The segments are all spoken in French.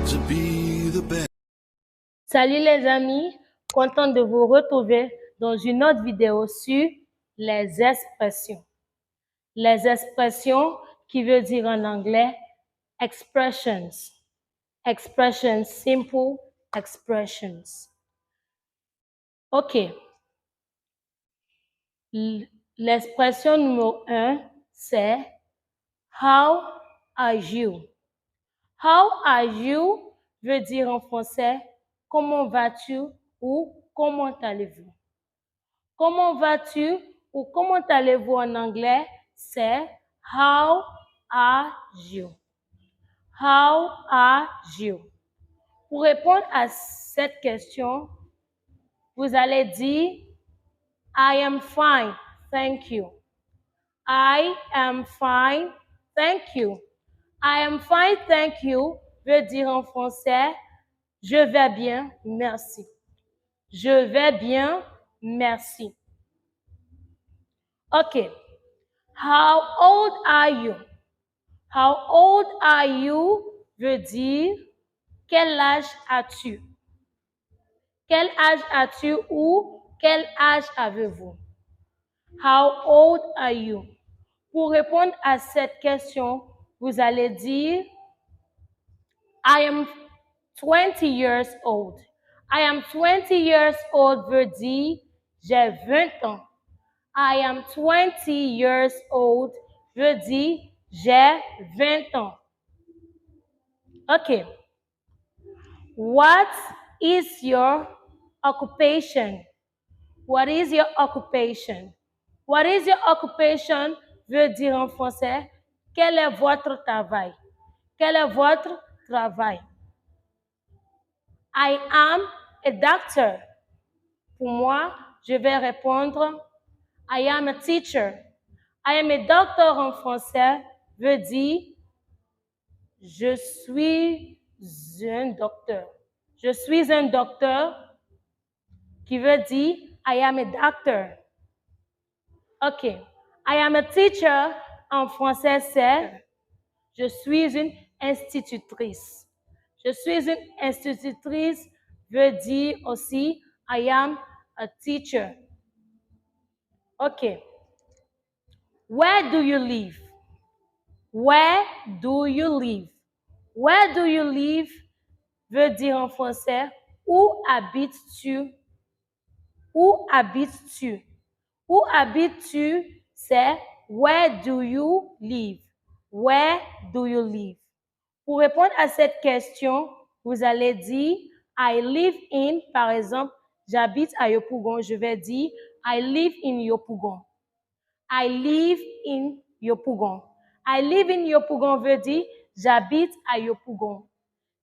to be the best. Salut les amis, content de vous retrouver dans une autre vidéo sur les expressions. Les expressions qui veut dire en anglais expressions. Expressions, simple expressions. OK. L'expression numéro 1, c'est How are you? How are you veut dire en français comment vas-tu ou comment allez-vous. Comment vas-tu ou comment allez-vous en anglais, c'est How are you? How are you? Pour répondre à cette question, vous allez dire I am fine, thank you. I am fine, thank you. I am fine, thank you veut dire en français je vais bien, merci. Je vais bien, merci. OK. How old are you? How old are you veut dire quel âge as-tu? Quel âge as-tu ou quel âge avez-vous? How old are you? Pour répondre à cette question, vous allez dire I am 20 years old. I am 20 years old veut dire j'ai 20 ans. I am 20 years old veut dire j'ai 20 ans. OK. What is your occupation? What is your occupation? What is your occupation veut dire en français quel est votre travail? Quel est votre travail? I am a doctor. Pour moi, je vais répondre I am a teacher. I am a doctor en français veut dire je suis un docteur. Je suis un docteur qui veut dire I am a doctor. OK. I am a teacher en français c'est je suis une institutrice. Je suis une institutrice veut dire aussi I am a teacher. OK. Where do you live? Where do you live? Where do you live veut dire en français où habites-tu? Où habites-tu? Où habites-tu? C'est where do you live? Where do you live? Pour répondre à cette question, vous allez dire I live in, par exemple, j'habite à Yopougon, je vais dire I live in Yopougon. I live in Yopougon. I live in Yopougon veut dire j'habite à Yopougon.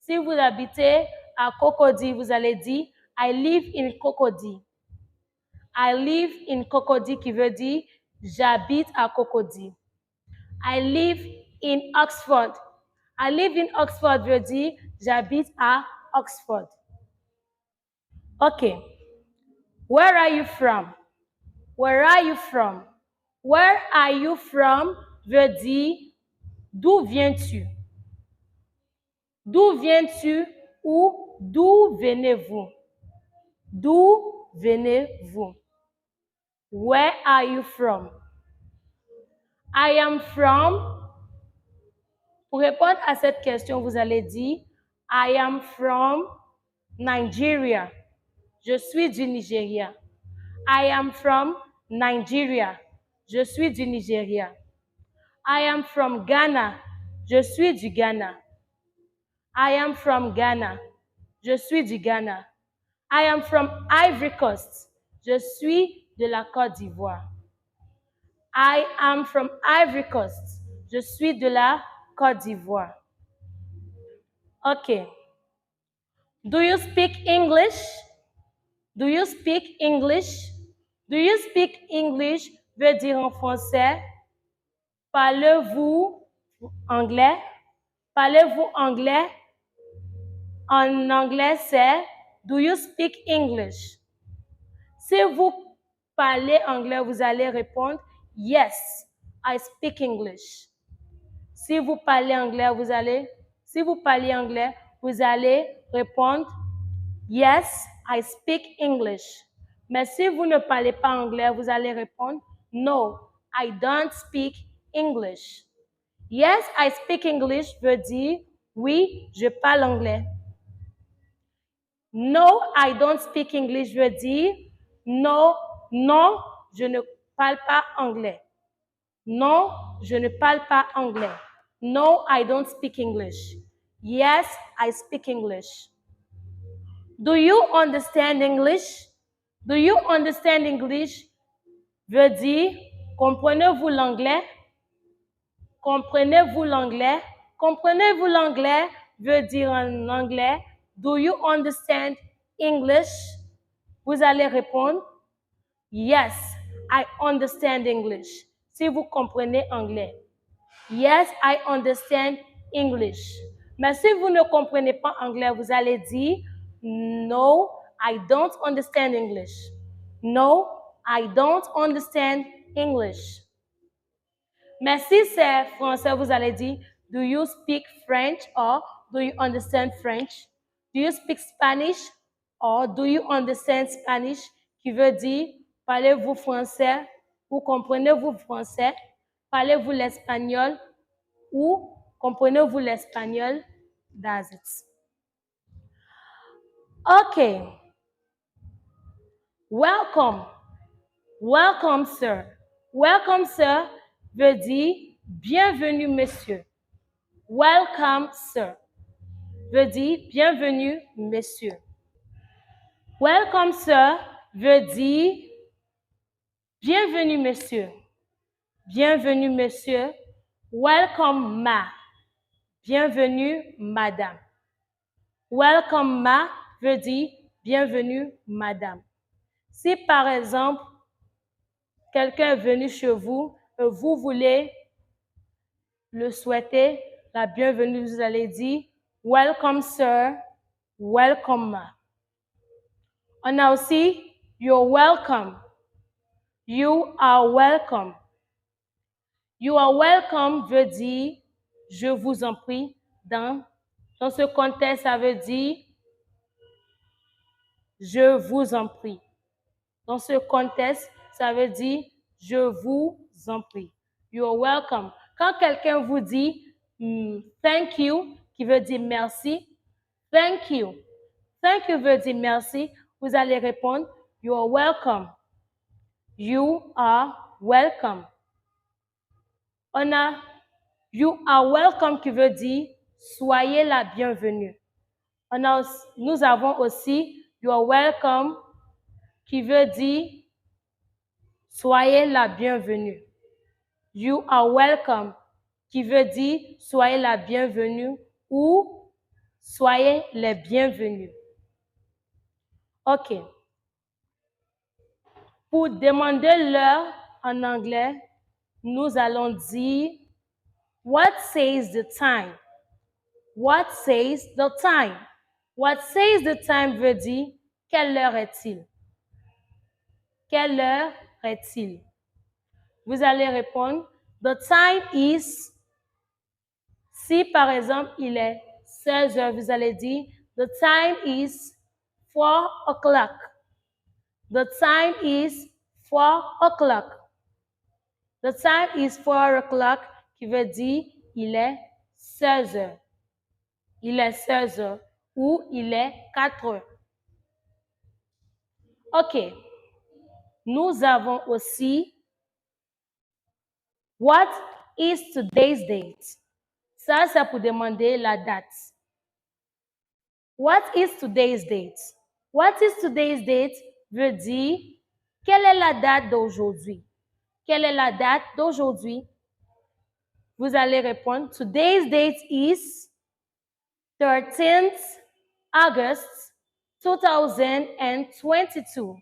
Si vous habitez à Cocody, vous allez dire I live in Cocody. I live in Cocody qui veut dire j'habite à Cocody. I live in Oxford. I live in Oxford veut dire j'habite à Oxford. OK. Where are you from? Where are you from? Where are you from veut dire d'où viens-tu? D'où viens-tu ou d'où venez-vous? D'où venez-vous? Where are you from? I am from. Pour répondre à cette question, vous allez dire I am from Nigeria. Je suis du Nigeria. I am from Nigeria. Je suis du Nigeria. I am from Ghana. Je suis du Ghana. I am from Ghana. Je suis du Ghana. I am from Ivory Coast. Je suis de la Côte d'Ivoire. I am from Ivory Coast. Je suis de la Côte d'Ivoire. OK. Do you speak English? Do you speak English? Do you speak English veut dire en français parlez-vous anglais? Parlez-vous anglais? En anglais, c'est do you speak English? Si vous parlez anglais, vous allez répondre yes, I speak English. Si vous parlez anglais, vous allez répondre Yes, I speak English. Mais si vous ne parlez pas anglais, vous allez répondre No, I don't speak English. Yes, I speak English veut dire oui, je parle anglais. No, I don't speak English veut dire non, je ne parle pas anglais. Non, je ne parle pas anglais. No, I don't speak English. Yes, I speak English. Do you understand English? Do you understand English veut dire comprenez-vous l'anglais? Comprenez-vous l'anglais? Comprenez-vous l'anglais veut dire en anglais Do you understand English? Vous allez répondre Yes, I understand English. Si vous comprenez anglais. Yes, I understand English. Mais si vous ne comprenez pas anglais, vous allez dire No, I don't understand English. No, I don't understand English. Mais si c'est français, vous allez dire Do you speak French or do you understand French? Do you speak Spanish or do you understand Spanish? Qui veut dire parlez-vous français ou comprenez-vous français? Parlez-vous l'espagnol ou comprenez-vous l'espagnol? That's it. Okay. Welcome. Welcome, sir. Welcome, sir veut dire bienvenue, monsieur. Welcome, sir veut dire bienvenue, monsieur. Welcome, sir veut dire bienvenue, monsieur. Bienvenue, monsieur. Welcome, ma. Bienvenue, madame. Welcome, ma veut dire bienvenue, madame. Si par exemple, quelqu'un est venu chez vous et vous voulez le souhaiter la bienvenue, vous allez dire Welcome, sir. Welcome, ma. On a aussi You're welcome. You are welcome. You are welcome veut dire je vous en prie. Dans ce contexte, ça veut dire je vous en prie. Dans ce contexte, ça veut dire je vous en prie. You are welcome. Quand quelqu'un vous dit thank you, qui veut dire merci, thank you. Thank you veut dire merci. Vous allez répondre you are welcome. You are welcome. On a you are welcome qui veut dire soyez la bienvenue. Nous avons aussi you are welcome qui veut dire soyez la bienvenue. You are welcome qui veut dire soyez la bienvenue ou soyez les bienvenus. OK. Pour demander l'heure en anglais, nous allons dire What says the time? What says the time? What says the time veut dire quelle heure est-il? Quelle heure est-il? Vous allez répondre The time is. Si par exemple il est 16 heures, vous allez dire The time is 4 o'clock. The time is 4 o'clock. The time is 4 o'clock qui veut dire il est 16 heures. Il est 16 heures ou il est 4 heures. OK. Nous avons aussi What is today's date? Ça, c'est pour demander la date. What is today's date? What is today's date veut dire quelle est la date d'aujourd'hui? Quelle est la date d'aujourd'hui? Vous allez répondre Today's date is 13th August 2022.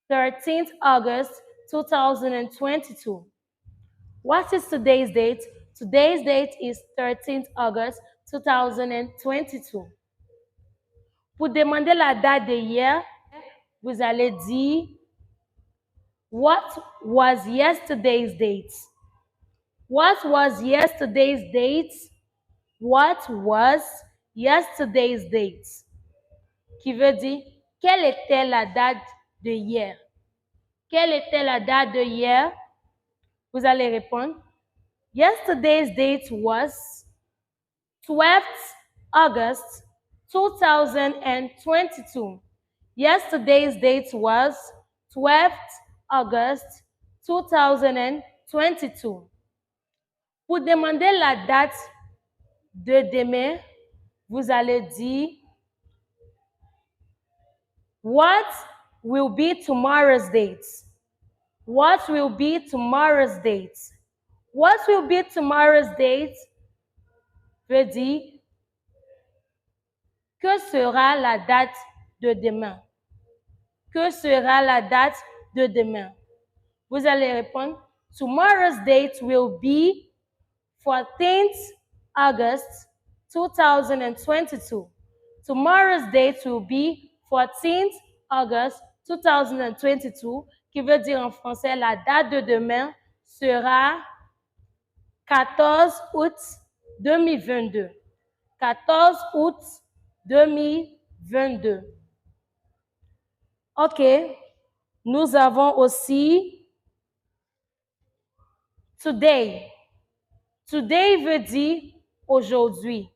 13th August 2022. What is today's date? Today's date is 13th August 2022. Pour demander la date de hier, vous allez dire What was yesterday's date? What was yesterday's date? What was yesterday's date, qui veut dire quelle était la date de hier. Quelle était la date de hier? Vous allez répondre. Yesterday's date was 12th August 2022. Yesterday's date was 12th August 2022. Pour demander la date de demain, vous allez dire what will be tomorrow's date? What will be tomorrow's date? What will be tomorrow's date veut dire que sera la date de demain? Que sera la date de demain? Vous allez répondre tomorrow's date will be 14th August 2022. Tomorrow's date will be 14th August 2022, qui veut dire en français la date de demain sera 14 août 2022. 14 août 2022. OK. Nous avons aussi today. Today veut dire aujourd'hui.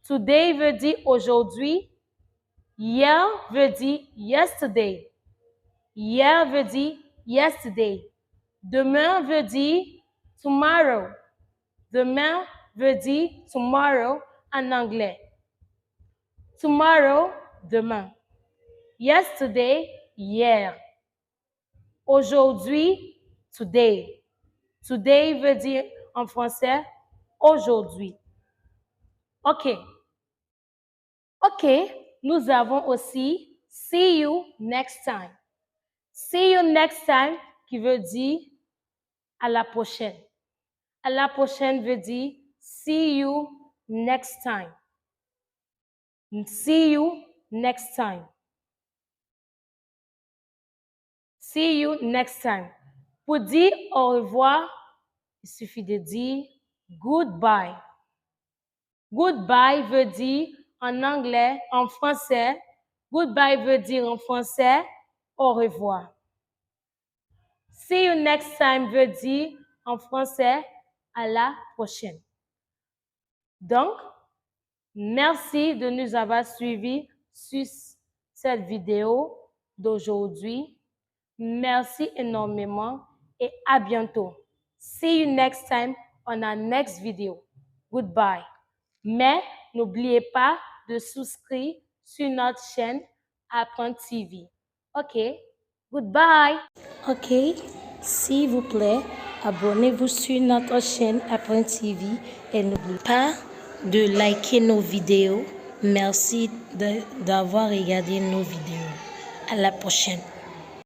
Today veut dire aujourd'hui. Hier veut dire yesterday. Hier veut dire yesterday. Demain veut dire tomorrow. Demain veut dire tomorrow en anglais. Tomorrow, demain. Yesterday, hier. Aujourd'hui, today. Today veut dire en français aujourd'hui. OK. OK, nous avons aussi see you next time. See you next time qui veut dire à la prochaine. À la prochaine veut dire see you next time. See you next time. See you next time. Pour dire au revoir, il suffit de dire goodbye. Goodbye veut dire en anglais, en français. Goodbye veut dire en français au revoir. See you next time veut dire en français à la prochaine. Donc, merci de nous avoir suivis sur cette vidéo d'aujourd'hui. Merci énormément et à bientôt. See you next time on our next video. Goodbye. Mais n'oubliez pas de souscrire sur notre chaîne Apprendre TV. OK? Goodbye. OK? S'il vous plaît, abonnez-vous sur notre chaîne Apprendre TV et n'oubliez pas de liker nos vidéos. Merci d'avoir regardé nos vidéos. À la prochaine.